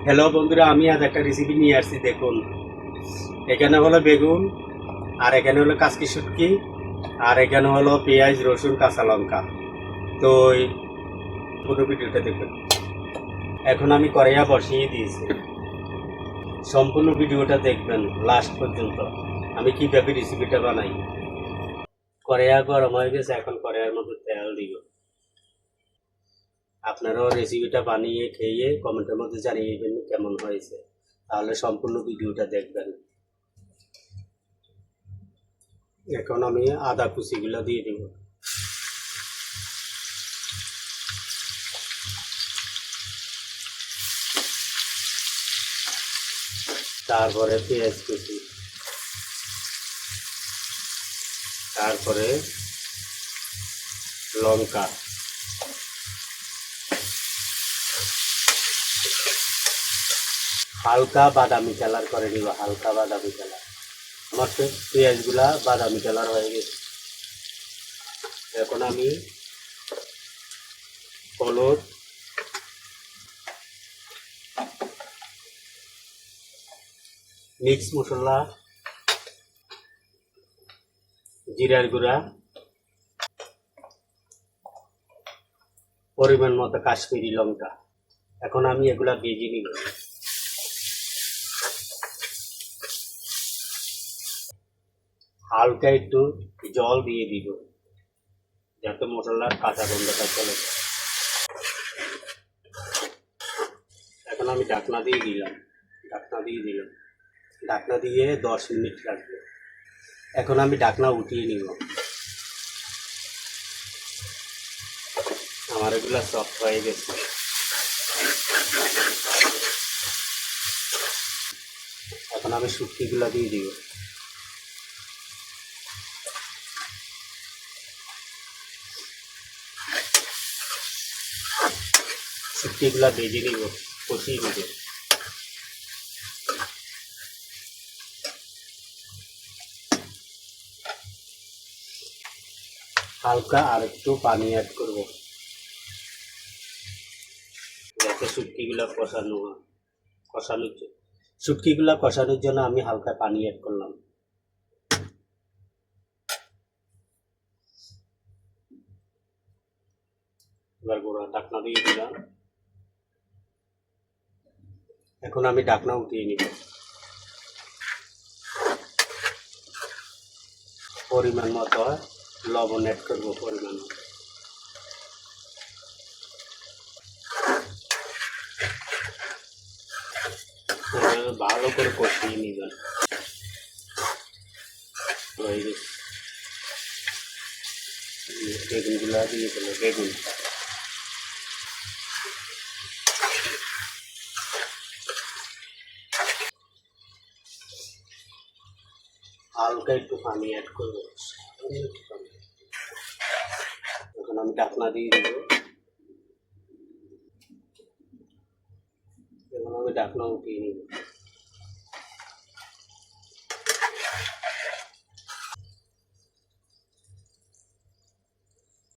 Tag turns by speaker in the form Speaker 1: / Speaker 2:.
Speaker 1: Hello বন্ধুরা, আমি আজ একটা রেসিপি নিয়ে আসছি। দেখুন, এখানে হলো বেগুন, আর এখানে হলো কাচকি শুটকি, আর এখানে হলো পেঁয়াজ, রসুন, কাঁচা লঙ্কা। তো এই পুরো ভিডিওটা দেখবেন। এখন আমি কড়াইয়া বসিয়ে দিয়েছি, সম্পূর্ণ ভিডিওটা দেখবেন লাস্ট পর্যন্ত আমি কীভাবে রেসিপিটা বানাই। কড়াইয়া গরম হয়ে গেছে, এখন কড়াইয়ার মধ্যে তেল দিব। আপনারাও রেসিপিটা বানিয়ে খেয়ে কমেন্টের মধ্যে জানিয়েবেন কেমন হয়েছে, তাহলে সম্পূর্ণ ভিডিওটা দেখবেন। এখন আমি আদা কুচিগুলো দিয়ে দেব, তারপরে পেঁয়াজ কুচি, তারপরে লঙ্কা, হালকা বাদামি কালার করে নিব, হালকা বাদামি কালার। আমার পেঁয়াজগুলা বাদামি কালার হয়ে গেছে। এখন আমি হলুদ, মিক্স মশলা, জিরার গুঁড়া, পরিমাণ মতো কাশ্মীরি লঙ্কা, এখন আমি এগুলা ভেজে নিব। হালকা একটু জল দিয়ে দিব যাতে মশলার কাঁচা গন্ধটা চলে যায়। এখন আমি ঢাকনা দিয়ে দিলাম, ঢাকনা দিয়ে 10 মিনিট রাখবো। এখন আমি ঢাকনা উঠিয়ে নিব। আমার এগুলো সফট হয়ে গেছে। এখন আমি শুটকিগুলো দিয়ে দিব। শুটকিগুলো ভেজে নিব, কষিয়ে নিব। হালকা আর একটু পানি অ্যাড করব যাতে শুটকিগুলো কষানোর জন্য আমি হালকা পানি অ্যাড করলাম। এবার ঢাকনা দিয়ে দিলাম। এখন আমি ঢাকনা উঠিয়ে নিব। পরিমাণ মতো লবণ অ্যাড করবো, পরিমাণ মতো। ভালো করে কষিয়ে নিবেন। বেগুনগুলো দিয়ে দিল, বেগুন হালকা একটু পানি অ্যাড করবো। এখন আমি ঢাকনা দিয়ে দিব। এখন আমি ঢাকনা উঠিয়ে নিব।